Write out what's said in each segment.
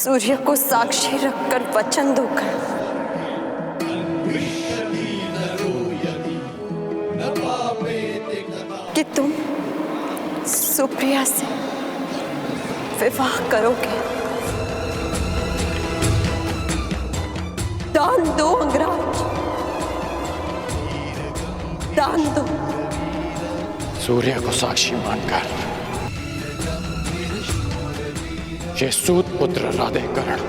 सूर्य को साक्षी रखकर वचन दूंगा कि तुम सुप्रिया से विवाह करोगे। दान दो अंगराज, दान दो। सूर्य को साक्षी मानकर ये सूत पुत्र राधेकरण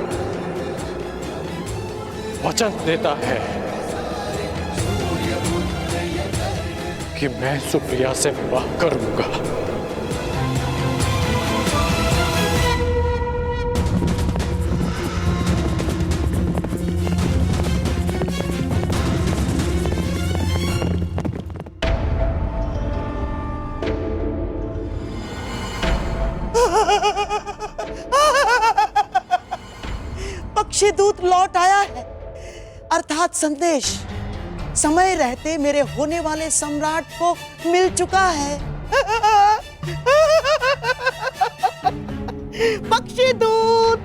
वचन देता है कि मैं सुप्रिया से विवाह करूंगा। पक्षीदूत लौट आया है, अर्थात संदेश समय रहते मेरे होने वाले सम्राट को मिल चुका है। पक्षीदूत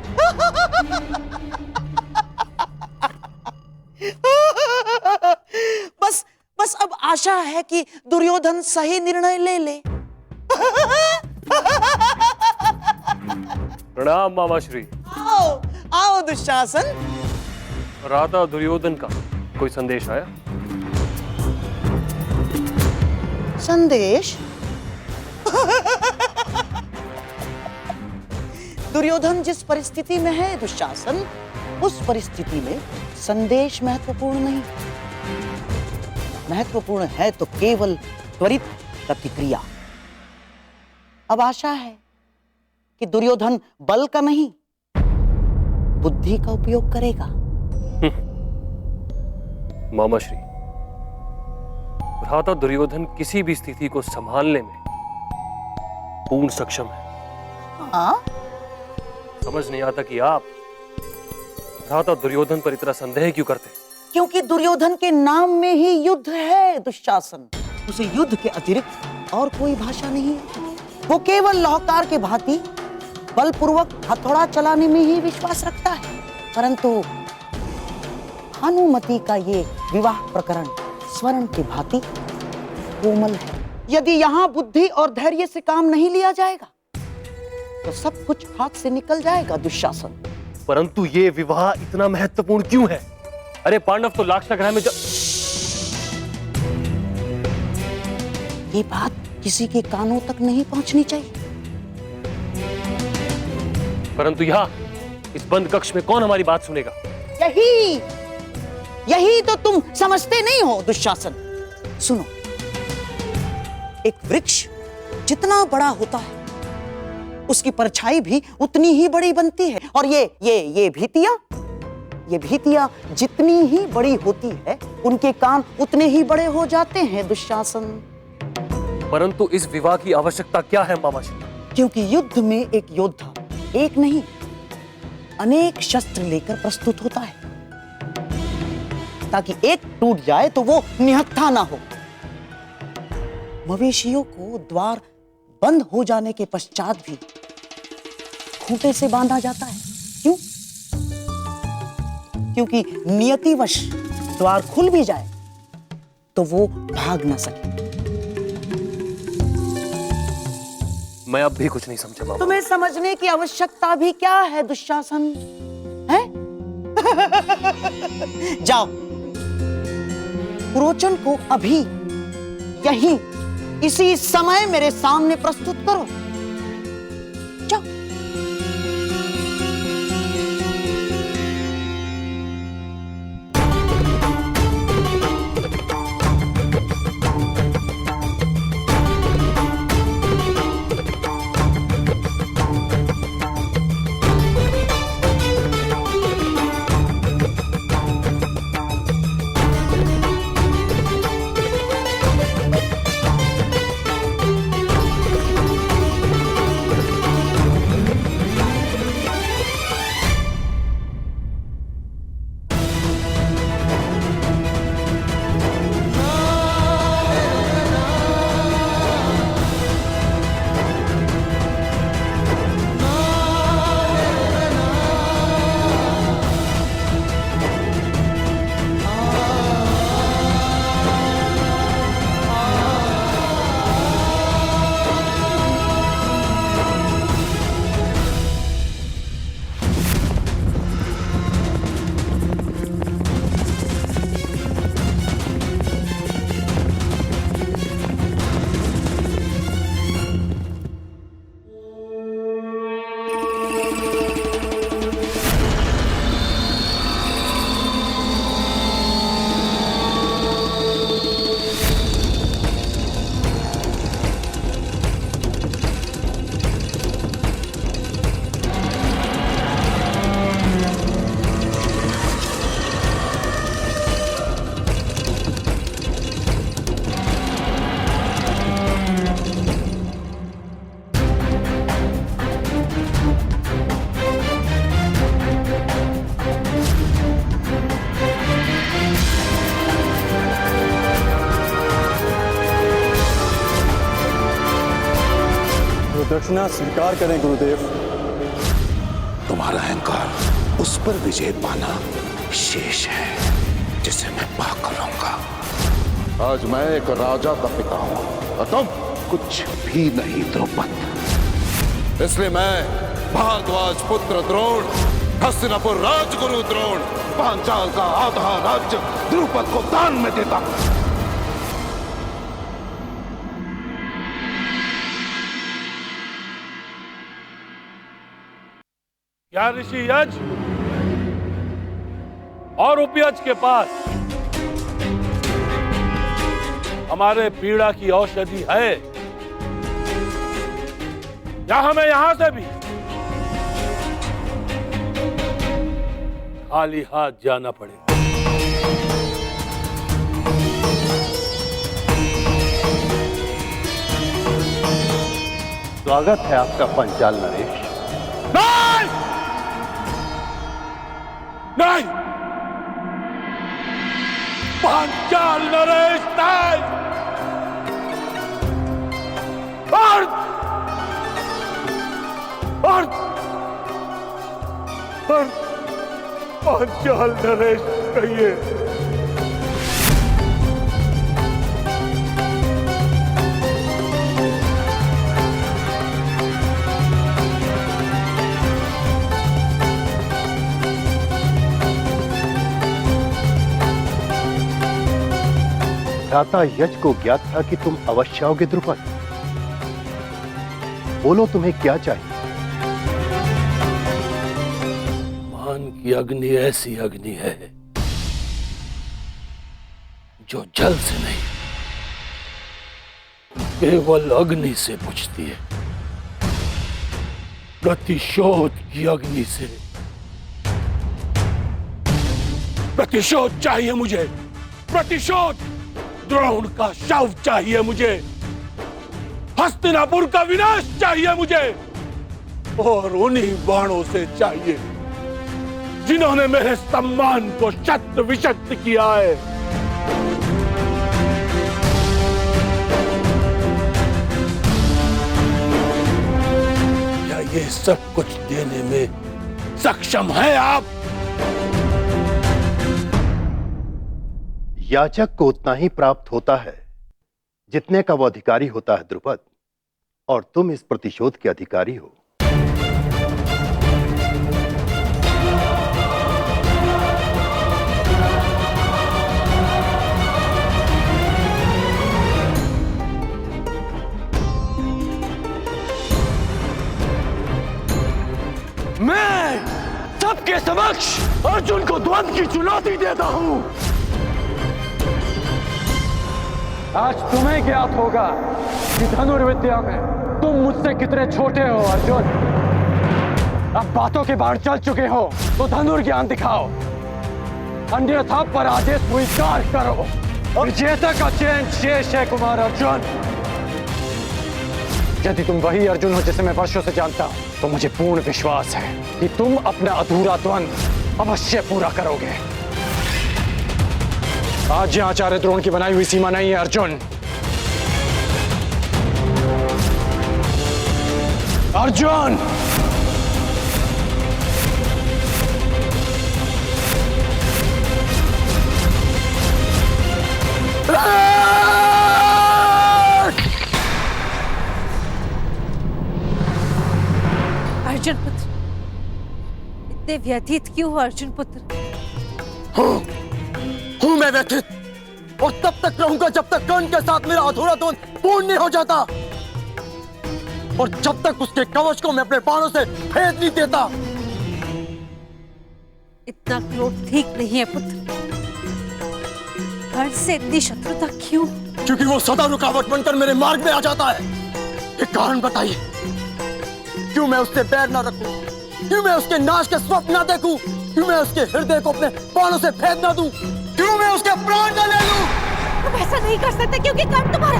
बस बस अब आशा है कि दुर्योधन सही निर्णय ले ले। प्रणाम मामाश्री। आओ आओ दुशासन। राधा दुर्योधन का कोई संदेश आया? संदेश? दुर्योधन जिस परिस्थिति में है दुशासन, उस परिस्थिति में संदेश महत्वपूर्ण नहीं। महत्वपूर्ण है तो केवल त्वरित प्रतिक्रिया। अब आशा है कि दुर्योधन बल का नहीं, बुद्धि का उपयोग करेगा। मामाश्री, भ्राता दुर्योधन किसी भी स्थिति को संभालने में पूर्ण सक्षम है। हाँ? समझ नहीं आता कि आप भ्राता दुर्योधन पर इतना संदेह क्यों करते? क्योंकि दुर्योधन के नाम में ही युद्ध है दुशासन। उसे युद्ध के अतिरिक्त और कोई भाषा नहीं है। वो केवल लाहौकार के भांति बलपूर्वक हथौड़ा चलाने में ही विश्वास रखता है। परंतु भानुमति का ये विवाह प्रकरण स्वर्ण की भांति कोमल है। यदि यहाँ बुद्धि और धैर्य से काम नहीं लिया जाएगा तो सब कुछ हाथ से निकल जाएगा दुशासन। परंतु ये विवाह इतना महत्वपूर्ण क्यों है? अरे पांडव तो लाक्षागृह में ये बात किसी के कानों तक नहीं पहुंचनी चाहिए। परंतु यहाँ इस बंद कक्ष में कौन हमारी बात सुनेगा? यही तो तुम समझते नहीं हो दुशासन। सुनो, एक वृक्ष जितना बड़ा होता है उसकी परछाई भी उतनी ही बड़ी बनती है। और ये भीतियां जितनी ही बड़ी होती है उनके कान उतने ही बड़े हो जाते हैं दुशासन। परंतु इस विवाह की आवश्यकता क्या है मामाश्री? क्योंकि युद्ध में एक योद्धा एक नहीं अनेक शस्त्र लेकर प्रस्तुत होता है, ताकि एक टूट जाए तो वो निहत्था ना हो। मवेशियों को द्वार बंद हो जाने के पश्चात भी खूंटे से बांधा जाता है। क्यों? क्योंकि नियतिवश द्वार खुल भी जाए तो वो भाग ना सके। मैं अब भी कुछ नहीं समझा मामा। तुम्हें समझने की आवश्यकता भी क्या है दुशासन? है? जाओ, पुरोचन को अभी यहीं इसी समय मेरे सामने प्रस्तुत करो। जाओ। दक्षिणा स्वीकार करें गुरुदेव। तुम्हारा अहंकार उस पर विजय पाना शेष है जिसे मैं पाकर रहूंगा। आज मैं एक राजा का पिता हूं और तुम कुछ भी नहीं द्रौपद। इसलिए मैं भारद्वाज पुत्र द्रोण, हस्तिनापुर राजगुरु द्रोण, पांचाल का आधा राज्य द्रुपद को दान में देता हूं। क्या ऋषि यज और उपयज के पास हमारे पीड़ा की औषधि है या हमें यहां से भी खाली हाथ जाना पड़ेगा? स्वागत है आपका पंचाल नरेश। नहीं नहीं, पांचाल नरेश नहीं। पांचाल नरेश कहिए। भ्राता यज को ज्ञात था कि तुम अवश्य आओगे द्रुपद। बोलो तुम्हें क्या चाहिए? मान की अग्नि ऐसी अग्नि है जो जल से नहीं, केवल अग्नि से बुझती है। प्रतिशोध की अग्नि से। प्रतिशोध चाहिए मुझे, प्रतिशोध। द्रोण का शव चाहिए मुझे, हस्तिनापुर का विनाश चाहिए मुझे, और उन्हीं बाणों से चाहिए जिन्होंने मेरे सम्मान को शत विशत किया है। क्या ये सब कुछ देने में सक्षम है आप? याचक को उतना ही प्राप्त होता है जितने का वो अधिकारी होता है द्रुपद, और तुम इस प्रतिशोध के अधिकारी हो। मैं सबके समक्ष अर्जुन को द्वंद्व की चुनौती देता हूं। आज तुम्हें ज्ञात होगा कि धनुर्विद्या में तुम मुझसे कितने छोटे हो अर्जुन। अब बातों के बाढ़ चल चुके हो तो धनुर्ज्ञान दिखाओ, अन्यथा पराजय स्वीकार करो। विजेता का चयन शेष है कुमार अर्जुन। यदि तुम वही अर्जुन हो जिसे मैं वर्षों से जानता हूं, तो मुझे पूर्ण विश्वास है कि तुम अपना अधूरा द्वंद्व अवश्य पूरा करोगे। आज यहां आचार्य द्रोण की बनाई हुई सीमा नहीं है अर्जुन। अर्जुन, अर्जुन पुत्र, इतने व्यथित क्यों हो अर्जुन पुत्र? हूं मैं व्यथित, और तब तक रहूंगा जब तक कर्ण के साथ मेरा अधूरा द्वंद्व पूर्ण नहीं हो जाता, और जब तक उसके कवच को मैं अपने बाणों से भेद नहीं देता। इतना क्रोध ठीक नहीं है पुत्र। कर्ण से इतनी शत्रुता क्यों? क्योंकि वो सदा रुकावट बनकर मेरे मार्ग में आ जाता है। ये कारण बताइए, क्यों मैं उससे बैर ना रखूं? क्यों मैं उसके नाश के स्वप्न ना देखूं? क्यों मैं उसके हृदय को अपने बाणों से भेद ना दूं? क्यों मैं उसके प्राण ना ले लूं? तुम ऐसा नहीं कर सकते क्योंकि कर्ण तुम्हारा।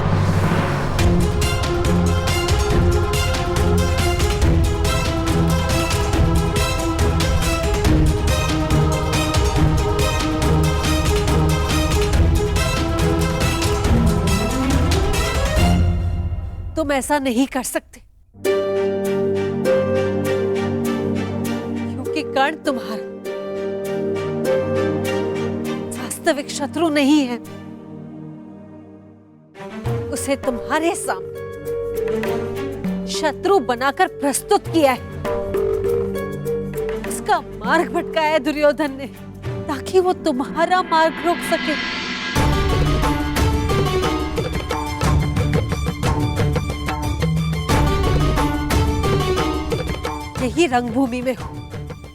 तुम ऐसा नहीं कर सकते क्योंकि कर्ण तुम्हारा वास्तविक शत्रु नहीं है, उसे तुम्हारे सामने शत्रु बनाकर प्रस्तुत किया है। उसका मार्ग भटकाया है दुर्योधन ने, ताकि वो तुम्हारा मार्ग रोक सके। यही रंगभूमि में हो,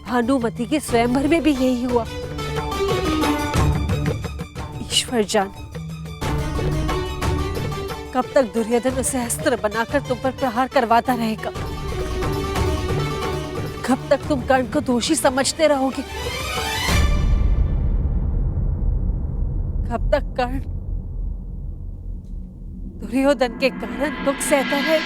भानुमति के स्वयंवर में भी यही हुआ। ईश्वर जान कब तक दुर्योधन उसे अस्त्र बनाकर तुम पर प्रहार करवाता रहेगा। कब तक तुम कर्ण को दोषी समझते रहोगे। कब तक कर्ण दुर्योधन के कारण दुख सहता है।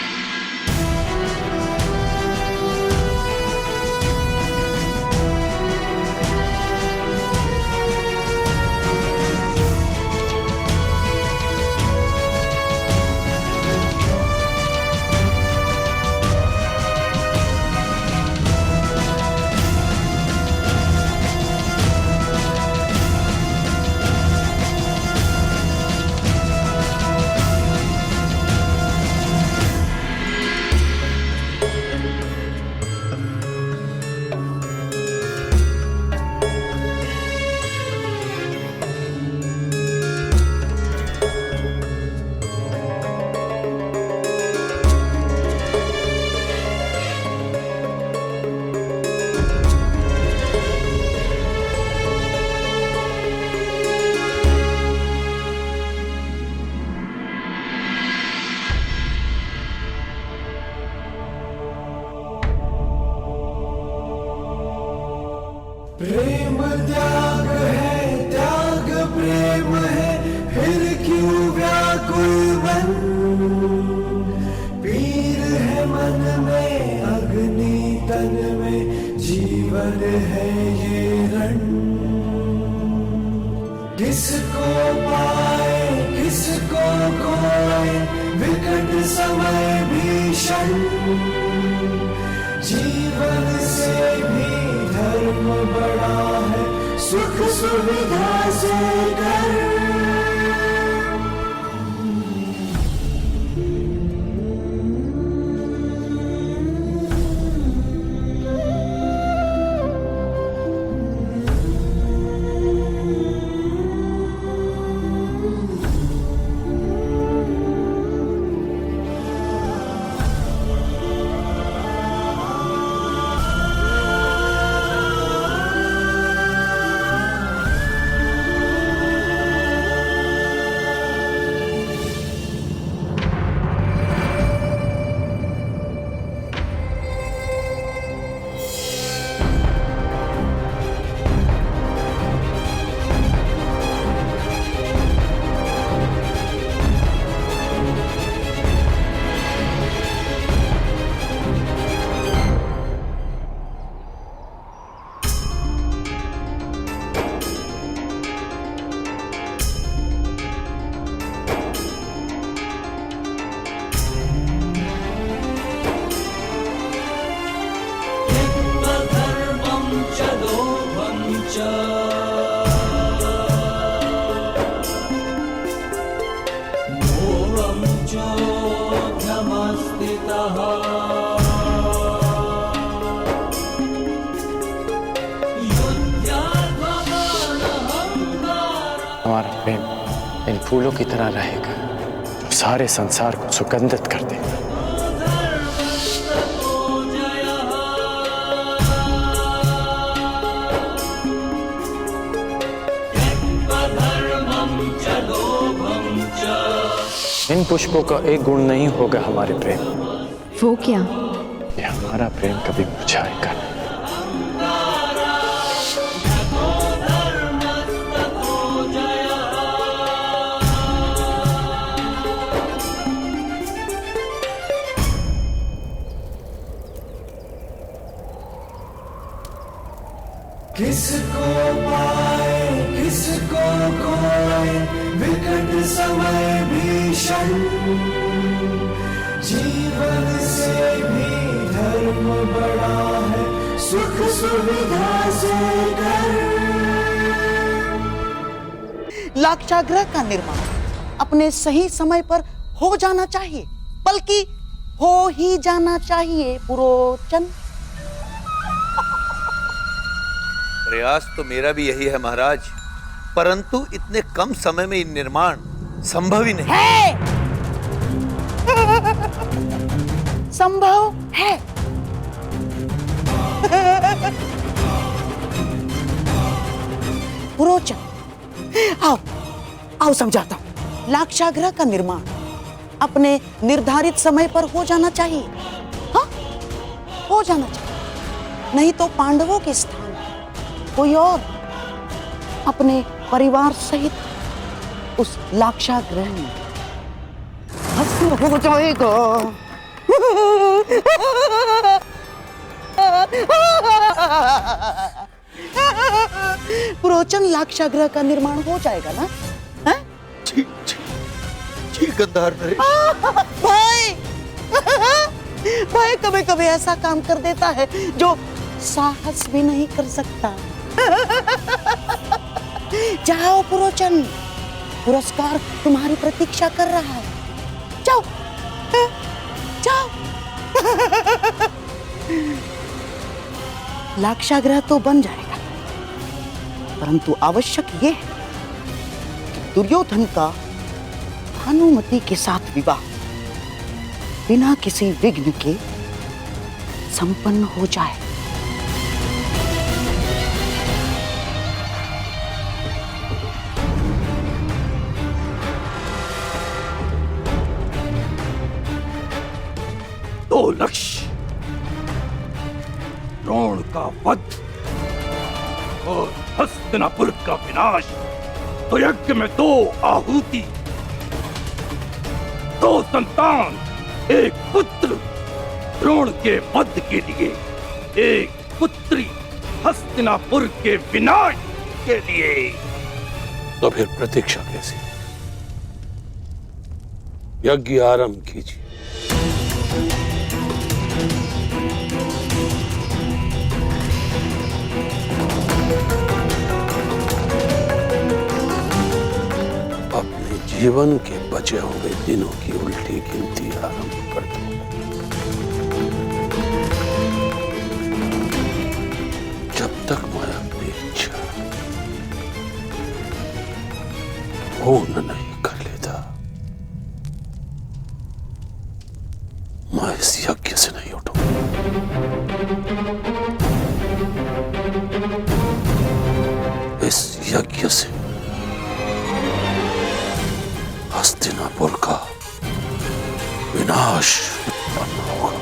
प्रेम त्याग है, त्याग प्रेम है, फिर क्यों व्याकुल मन। पीर है मन में, अग्नि तन में, जीवन है ये रण। किसको पाए किसको खोए, विकट समय भीषण। जीवन से भी धर्म बड़ा है, सुख सुविधा से कर। हमारा प्रेम इन फूलों की तरह रहेगा जो सारे संसार को सुगंधित कर देगा। इन पुष्पों का एक गुण नहीं होगा हमारे प्रेम। वो क्या? ये हमारा प्रेम कभी मुरझाएगा नहीं। किसको पाए किसको खोए, विकट समय भीषण। जीवन से धर्म बड़ा है सुख सुविधा से कर। लाक्षागृह का निर्माण अपने सही समय पर हो जाना चाहिए, बल्कि हो ही जाना चाहिए पुरोचन। प्रयास तो मेरा भी यही है महाराज, परंतु इतने कम समय में निर्माण संभव ही नहीं है। संभव है। पुरोचन, आओ आओ समझाता हूं। लाक्षागृह का निर्माण अपने निर्धारित समय पर हो जाना चाहिए। हाँ, हो जाना चाहिए, नहीं तो पांडवों के स्थान कोई और अपने परिवार सहित उस लाक्षागृह में भस्म हो जाएगा। पुरोचन, लाक्षागृह का निर्माण हो जाएगा ना? जी गंधार भाई भाई कभी कभी ऐसा काम कर देता है जो साहस भी नहीं कर सकता। जाओ पुरोचन, पुरस्कार तुम्हारी प्रतीक्षा कर रहा है। जाओ जाओ। लाक्षागृह तो बन जाएगा, परंतु आवश्यक यह है कि दुर्योधन का भानुमति के साथ विवाह बिना किसी विघ्न के संपन्न हो जाए। दो लक्ष्य, द्रोण का वध और हस्तिनापुर का विनाश। तो यज्ञ में 2 आहुति, 2 संतान, 1 पुत्र द्रोण के वध के लिए, 1 पुत्री हस्तिनापुर के विनाश के लिए। तो फिर प्रतीक्षा कैसी? यज्ञ आरंभ कीजिए। अपने जीवन के बचे हुए दिनों की उल्टी गिनती आरंभ कर दो। जब तक मैं अपनी इच्छा पूर्ण नहीं कर लेता, मैं इस यज्ञ से नहीं उठूंगा। इस यज्ञ से हस्तिनापुर का विनाश उत्पन्न होगा।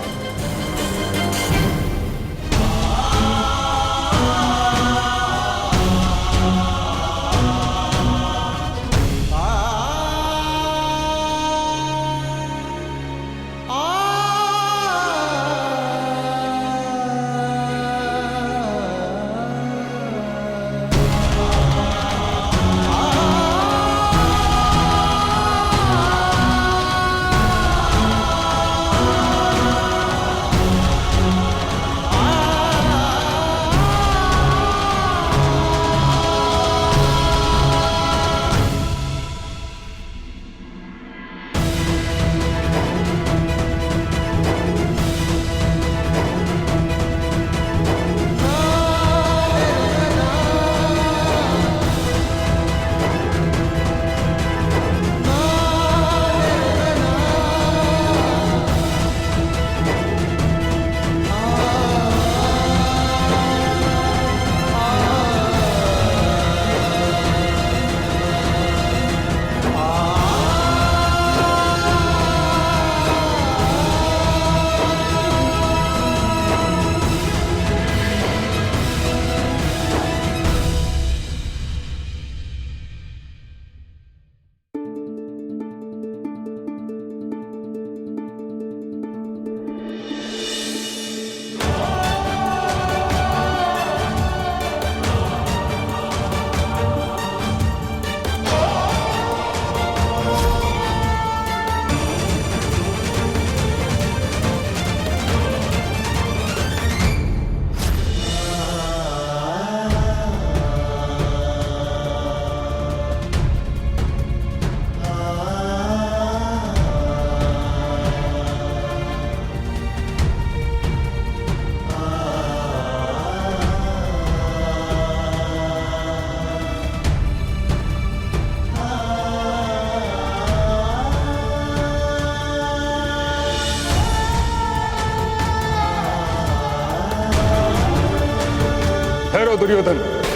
ठहरो दुर्योधन।